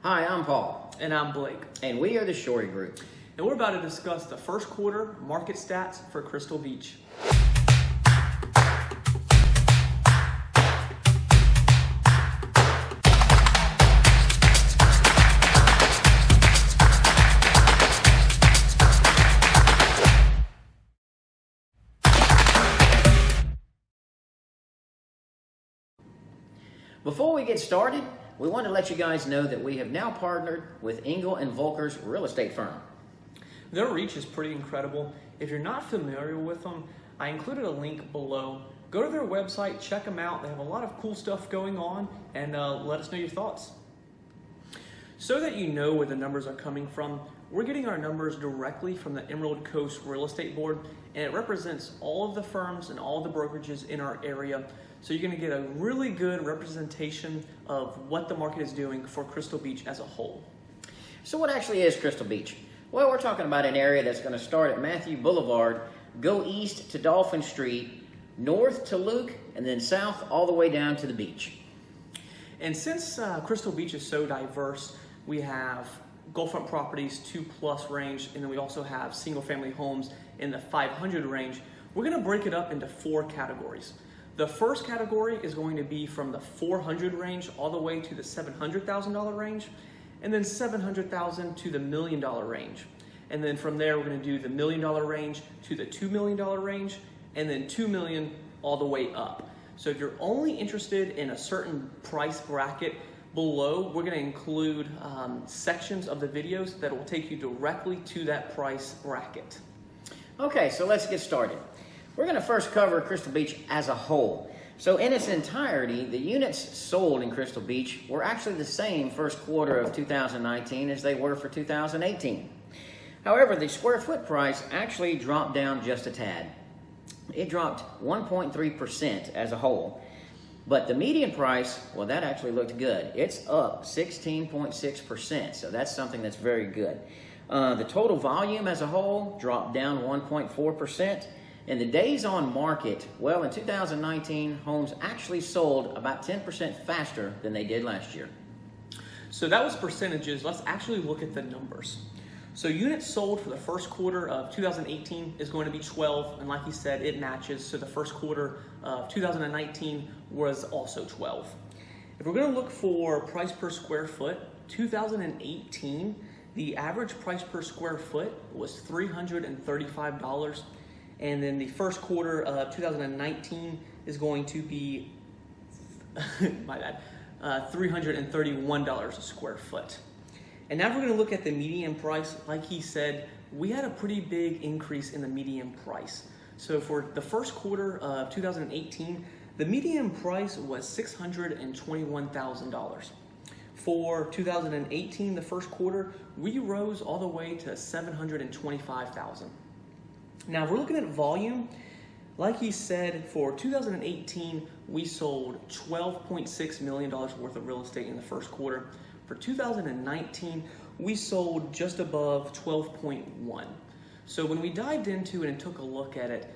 Hi, I'm Paul. And I'm Blake. And we are the Shorey Group. And we're about to discuss the first quarter market stats for Crystal Beach. Before we get started, we want to let you guys know that we have now partnered with Engel and Volker's real estate firm. Their reach is pretty incredible. If you're not familiar with them, I included a link below. Go to their website, check them out. They have a lot of cool stuff going on, and let us know your thoughts. So that you know where the numbers are coming from, we're getting our numbers directly from the Emerald Coast Real Estate Board, and it represents all of the firms and all the brokerages in our area. So you're going to get a really good representation of what the market is doing for Crystal Beach as a whole. So what actually is Crystal Beach? Well, we're talking about an area that's going to start at Matthew Boulevard, go east to Dolphin Street, north to Luke, and then south all the way down to the beach. And since Crystal Beach is so diverse, we have Gulfront properties 2+ range, and then we also have single family homes in the 500 range. We're going to break it up into 4 categories. The first category is going to be from the 400 range all the way to the $700,000 range, and then $700,000 to the $1 million range. And then from there, we're going to do the $1 million range to the $2 million range, and then $2 million all the way up. So if you're only interested in a certain price bracket below, we're going to include sections of the videos that will take you directly to that price bracket. Okay, so let's get started. We're going to first cover Crystal Beach as a whole. So in its entirety, the units sold in Crystal Beach were actually the same first quarter of 2019 as they were for 2018. However, the square foot price actually dropped down just a tad. It dropped 1.3% as a whole. But the median price, well, that actually looked good. It's up 16.6%, so that's something that's very good. The total volume as a whole dropped down 1.4%. And the days on market, well, in 2019, homes actually sold about 10% faster than they did last year. So that was percentages. Let's actually look at the numbers. So units sold for the first quarter of 2018 is going to be 12, and like he said, it matches. So the first quarter of 2019 was also 12. If we're going to look for price per square foot, 2018, the average price per square foot was $335. And then the first quarter of 2019 is going to be, my bad, $331 a square foot. And now we're going to look at the median price. Like he said, we had a pretty big increase in the median price. So for the first quarter of 2018, the median price was $621,000. For 2018, the first quarter, we rose all the way to $725,000. Now, if we're looking at volume, like he said, for 2018, we sold $12.6 million worth of real estate in the first quarter. For 2019, we sold just above 12.1. So when we dived into it and took a look at it,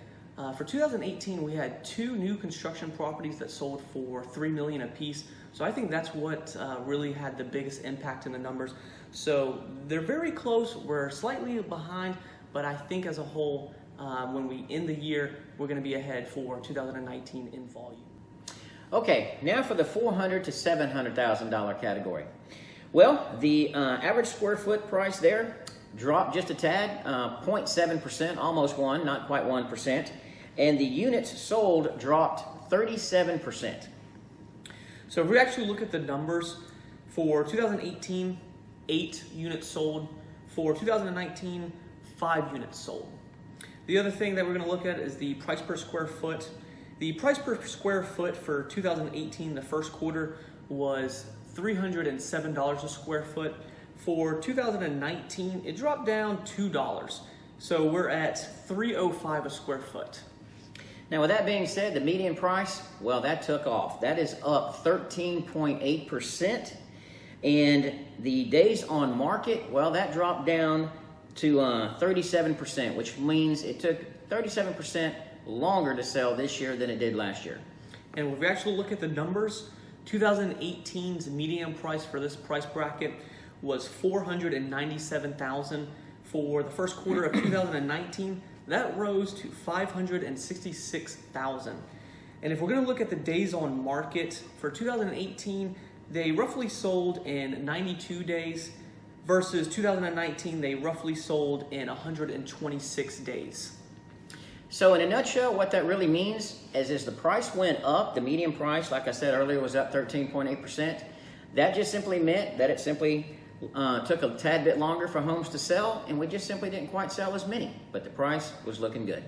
for 2018, we had 2 new construction properties that sold for $3 million apiece. So I think that's what really had the biggest impact in the numbers. So they're very close. We're slightly behind, but I think as a whole, when we end the year, we're going to be ahead for 2019 in volume. Okay, now for the $400,000 to $700,000 category. Well, the average square foot price there dropped just a tad, 0.7%, almost 1, not quite 1%. And the units sold dropped 37%. So if we actually look at the numbers, for 2018, 8 units sold. For 2019, 5 units sold. The other thing that we're going to look at is the price per square foot. The price per square foot for 2018, the first quarter, was $307 a square foot. For 2019, it dropped down $2. So we're at $305 a square foot. Now, with that being said, the median price, well, that took off. That is up 13.8%. And the days on market, well, that dropped down to 37%, which means it took 37% longer to sell this year than it did last year. And if we actually look at the numbers, 2018's median price for this price bracket was $497,000. For the first quarter of 2019, that rose to $566,000. And if we're going to look at the days on market for 2018, they roughly sold in 92 days versus 2019, they roughly sold in 126 days. So in a nutshell, what that really means is as the price went up, the median price, like I said earlier, was up 13.8%. That just simply meant that it simply took a tad bit longer for homes to sell, and we just simply didn't quite sell as many, but the price was looking good.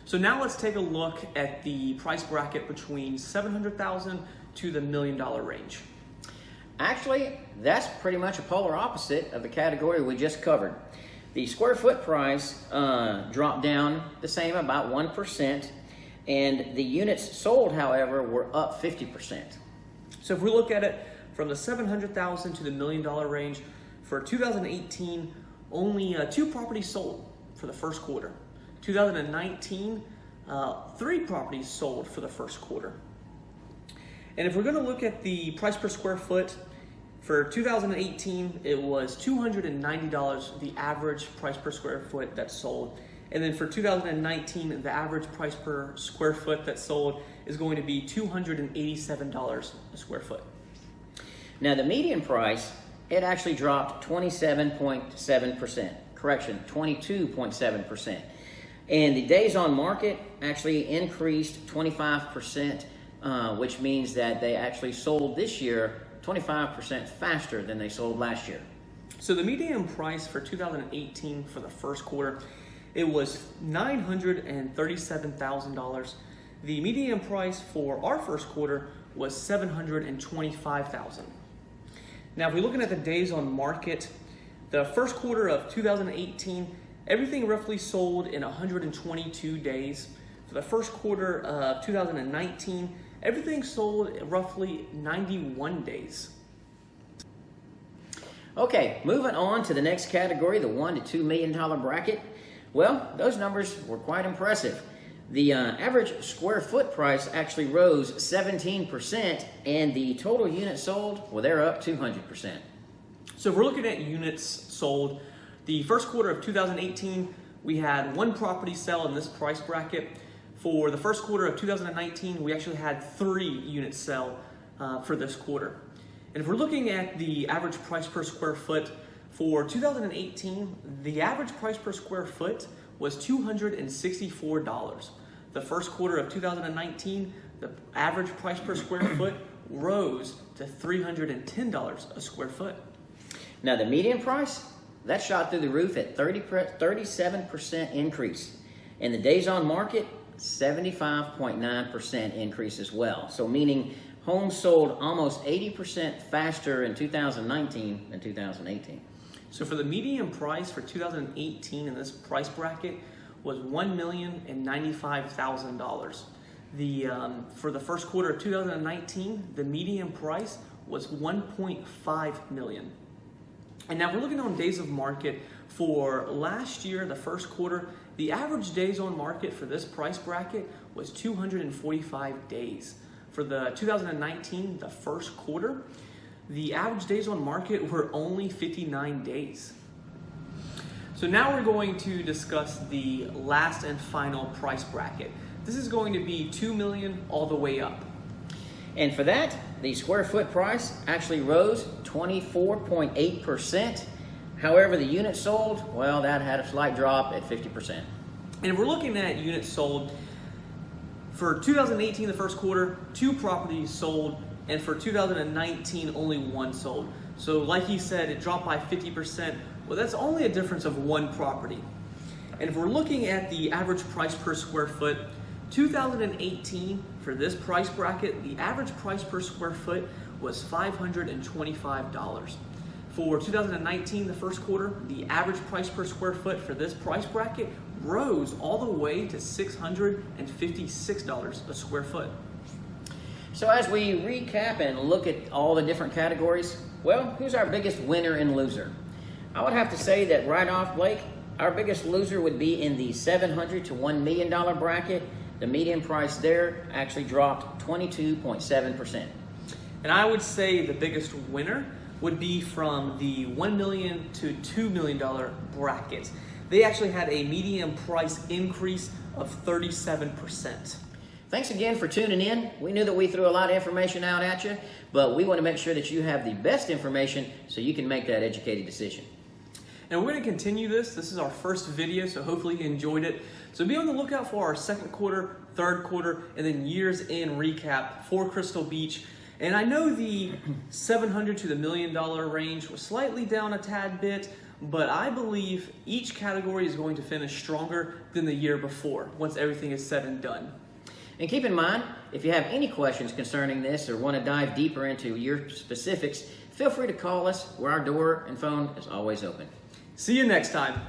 So now let's take a look at the price bracket between $700,000 to the $1 million range. Actually, that's pretty much a polar opposite of the category we just covered. The square foot price dropped down the same, about 1%, and the units sold, however, were up 50%. So if we look at it from the $700,000 to the $1 million range, for 2018, only 2 properties sold for the first quarter. 2019, 3 properties sold for the first quarter. And if we're going to look at the price per square foot, for 2018, it was $290, the average price per square foot that sold. And then for 2019, the average price per square foot that sold is going to be $287 a square foot. Now the median price, it actually dropped 27.7%. Correction, 22.7%. And the days on market actually increased 25%, which means that they actually sold this year 25% faster than they sold last year. So the median price for 2018 for the first quarter, it was $937,000. The median price for our first quarter was $725,000. Now, if we're looking at the days on market, the first quarter of 2018, everything roughly sold in 122 days. For the first quarter of 2019, everything sold roughly 91 days. Okay, moving on to the next category, the $1 to $2 million bracket. Well, those numbers were quite impressive. The average square foot price actually rose 17%, and the total units sold, well, they're up 200%. So if we're looking at units sold, the first quarter of 2018, we had 1 property sell in this price bracket. For the first quarter of 2019, we actually had 3 units sell for this quarter. And if we're looking at the average price per square foot, for 2018, the average price per square foot was $264. The first quarter of 2019, the average price per square foot rose to $310 a square foot. Now the median price, that shot through the roof at 37% increase. And the days on market, 75.9% increase as well. So meaning homes sold almost 80% faster in 2019 than 2018. So for the median price for 2018 in this price bracket was $1,095,000. For the first quarter of 2019, the median price was $1.5 million. And now we're looking on days of market for last year, the first quarter. The average days on market for this price bracket was 245 days. For the 2019, the first quarter, the average days on market were only 59 days. So now we're going to discuss the last and final price bracket. This is going to be $2 million all the way up. And for that, the square foot price actually rose 24.8%. However, the units sold, well, that had a slight drop at 50%. And if we're looking at units sold, for 2018, the first quarter, 2 properties sold, and for 2019, only 1 sold. So like he said, it dropped by 50%. Well, that's only a difference of 1 property. And if we're looking at the average price per square foot, 2018, for this price bracket, the average price per square foot was $525. For 2019, the first quarter, the average price per square foot for this price bracket rose all the way to $656 a square foot. So as we recap and look at all the different categories, well, who's our biggest winner and loser? I would have to say that right off, Blake, our biggest loser would be in the $700 to $1 million bracket, the median price there actually dropped 22.7%. And I would say the biggest winner would be from the $1 million to $2 million bracket. They actually had a median price increase of 37%. Thanks again for tuning in. We knew that we threw a lot of information out at you, but we want to make sure that you have the best information so you can make that educated decision. And we're going to continue this. This is our first video, so hopefully you enjoyed it. So be on the lookout for our second quarter, third quarter, and then years in recap for Crystal Beach. And I know the $700 to the $1 million range was slightly down a tad bit, but I believe each category is going to finish stronger than the year before once everything is said and done. And keep in mind, if you have any questions concerning this or want to dive deeper into your specifics, feel free to call us, where our door and phone is always open. See you next time.